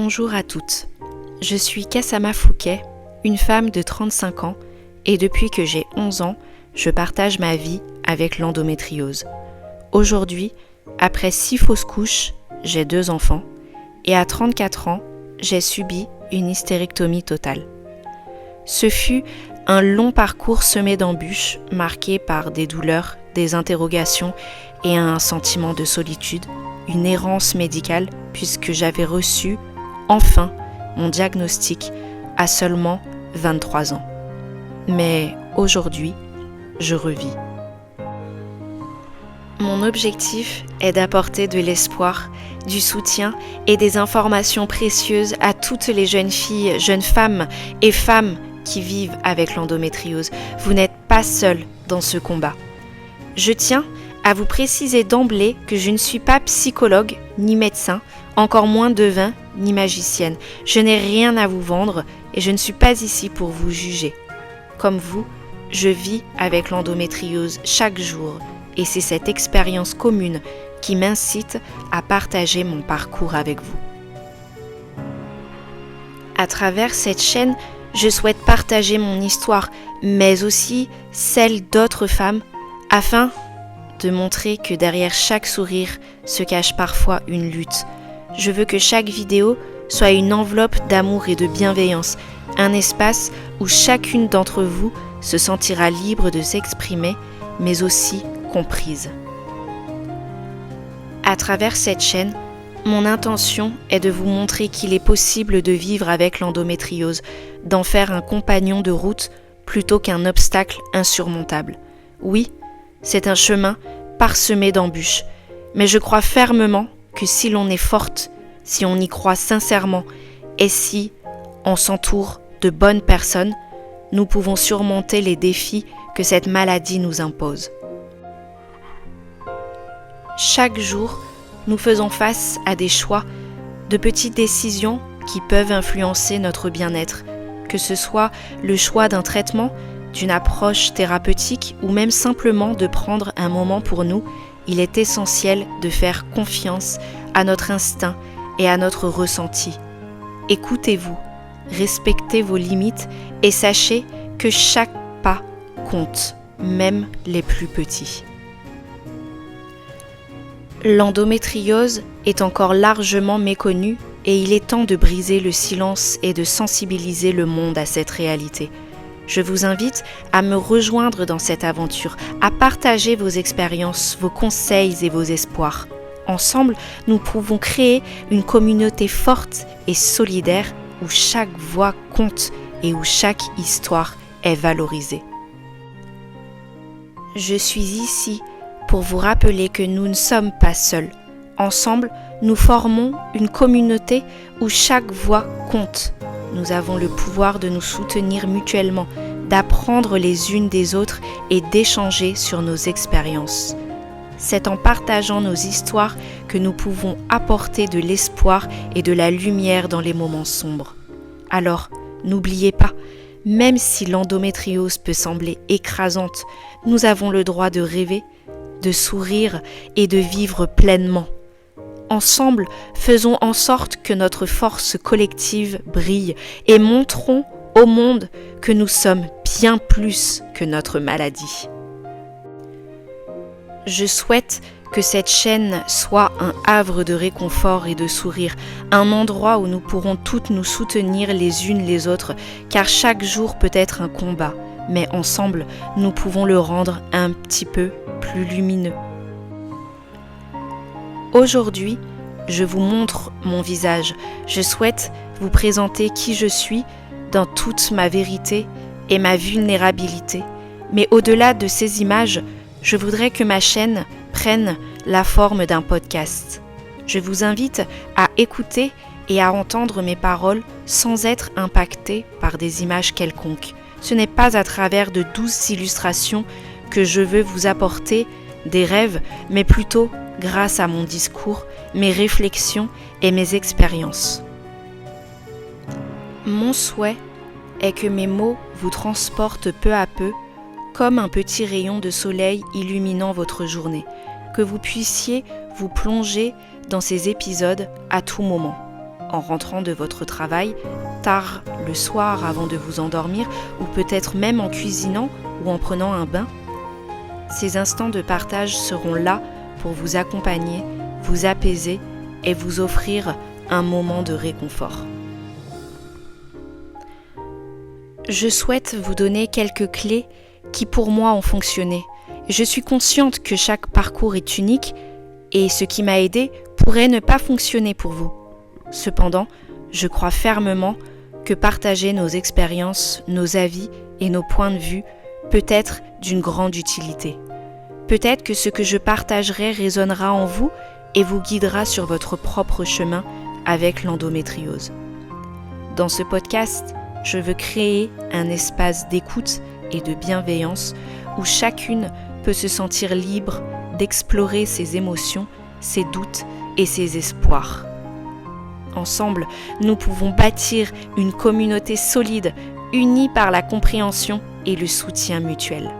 Bonjour à toutes, je suis Kassama Fouquet, une femme de 35 ans et depuis que j'ai 11 ans, je partage ma vie avec l'endométriose. Aujourd'hui, après 6 fausses couches, j'ai 2 enfants et à 34 ans, j'ai subi une hystérectomie totale. Ce fut un long parcours semé d'embûches, marqué par des douleurs, des interrogations et un sentiment de solitude, une errance médicale puisque j'avais reçu enfin mon diagnostic à seulement 23 ans. Mais aujourd'hui, je revis. Mon objectif est d'apporter de l'espoir, du soutien et des informations précieuses à toutes les jeunes filles, jeunes femmes et femmes qui vivent avec l'endométriose. Vous n'êtes pas seuls dans ce combat. Je tiens à vous préciser d'emblée que je ne suis pas psychologue ni médecin, encore moins devin ni magicienne. Je n'ai rien à vous vendre et je ne suis pas ici pour vous juger. Comme vous, je vis avec l'endométriose chaque jour et c'est cette expérience commune qui m'incite à partager mon parcours avec vous. À travers cette chaîne, je souhaite partager mon histoire, mais aussi celle d'autres femmes, afin de montrer que derrière chaque sourire se cache parfois une lutte. Je veux que chaque vidéo soit une enveloppe d'amour et de bienveillance, un espace où chacune d'entre vous se sentira libre de s'exprimer, mais aussi comprise. À travers cette chaîne, mon intention est de vous montrer qu'il est possible de vivre avec l'endométriose, d'en faire un compagnon de route plutôt qu'un obstacle insurmontable. Oui, c'est un chemin parsemé d'embûches, mais je crois fermement que si l'on est forte, si on y croit sincèrement et si on s'entoure de bonnes personnes, nous pouvons surmonter les défis que cette maladie nous impose. Chaque jour, nous faisons face à des choix, de petites décisions qui peuvent influencer notre bien-être, que ce soit le choix d'un traitement, d'une approche thérapeutique ou même simplement de prendre un moment pour nous. Il est essentiel de faire confiance à notre instinct et à notre ressenti. Écoutez-vous, respectez vos limites et sachez que chaque pas compte, même les plus petits. L'endométriose est encore largement méconnue et il est temps de briser le silence et de sensibiliser le monde à cette réalité. Je vous invite à me rejoindre dans cette aventure, à partager vos expériences, vos conseils et vos espoirs. Ensemble, nous pouvons créer une communauté forte et solidaire où chaque voix compte et où chaque histoire est valorisée. Je suis ici pour vous rappeler que nous ne sommes pas seuls. Ensemble, nous formons une communauté où chaque voix compte. Nous avons le pouvoir de nous soutenir mutuellement, d'apprendre les unes des autres et d'échanger sur nos expériences. C'est en partageant nos histoires que nous pouvons apporter de l'espoir et de la lumière dans les moments sombres. Alors, n'oubliez pas, même si l'endométriose peut sembler écrasante, nous avons le droit de rêver, de sourire et de vivre pleinement. Ensemble, faisons en sorte que notre force collective brille et montrons au monde que nous sommes bien plus que notre maladie. Je souhaite que cette chaîne soit un havre de réconfort et de sourire, un endroit où nous pourrons toutes nous soutenir les unes les autres, car chaque jour peut être un combat, mais ensemble, nous pouvons le rendre un petit peu plus lumineux. Aujourd'hui, je vous montre mon visage. Je souhaite vous présenter qui je suis dans toute ma vérité et ma vulnérabilité. Mais au-delà de ces images, je voudrais que ma chaîne prenne la forme d'un podcast. Je vous invite à écouter et à entendre mes paroles sans être impacté par des images quelconques. Ce n'est pas à travers de douces illustrations que je veux vous apporter des rêves, mais plutôt grâce à mon discours, mes réflexions et mes expériences. Mon souhait est que mes mots vous transportent peu à peu comme un petit rayon de soleil illuminant votre journée, que vous puissiez vous plonger dans ces épisodes à tout moment. en rentrant de votre travail, tard le soir avant de vous endormir, ou peut-être même en cuisinant ou en prenant un bain. Ces instants de partage seront là pour vous accompagner, vous apaiser et vous offrir un moment de réconfort. Je souhaite vous donner quelques clés qui pour moi ont fonctionné. Je suis consciente que chaque parcours est unique et ce qui m'a aidé pourrait ne pas fonctionner pour vous. Cependant, je crois fermement que partager nos expériences, nos avis et nos points de vue peut être d'une grande utilité. Peut-être que ce que je partagerai résonnera en vous et vous guidera sur votre propre chemin avec l'endométriose. Dans ce podcast, je veux créer un espace d'écoute et de bienveillance où chacune peut se sentir libre d'explorer ses émotions, ses doutes et ses espoirs. Ensemble, nous pouvons bâtir une communauté solide, unie par la compréhension et le soutien mutuel.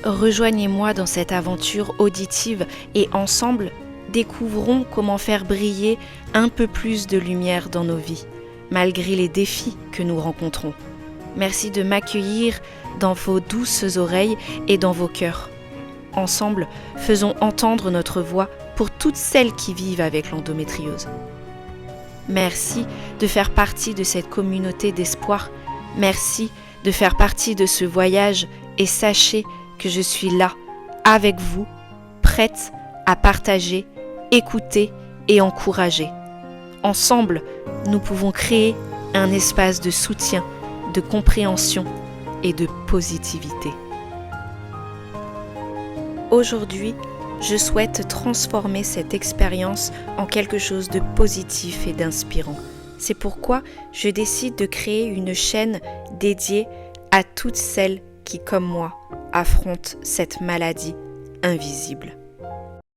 Rejoignez-moi dans cette aventure auditive et ensemble, découvrons comment faire briller un peu plus de lumière dans nos vies, malgré les défis que nous rencontrons. Merci de m'accueillir dans vos douces oreilles et dans vos cœurs. Ensemble, faisons entendre notre voix pour toutes celles qui vivent avec l'endométriose. Merci de faire partie de cette communauté d'espoir. Merci de faire partie de ce voyage et sachez que je suis là, avec vous, prête à partager, écouter et encourager. Ensemble, nous pouvons créer un espace de soutien, de compréhension et de positivité. Aujourd'hui, je souhaite transformer cette expérience en quelque chose de positif et d'inspirant. C'est pourquoi je décide de créer une chaîne dédiée à toutes celles qui, comme moi, affrontent cette maladie invisible.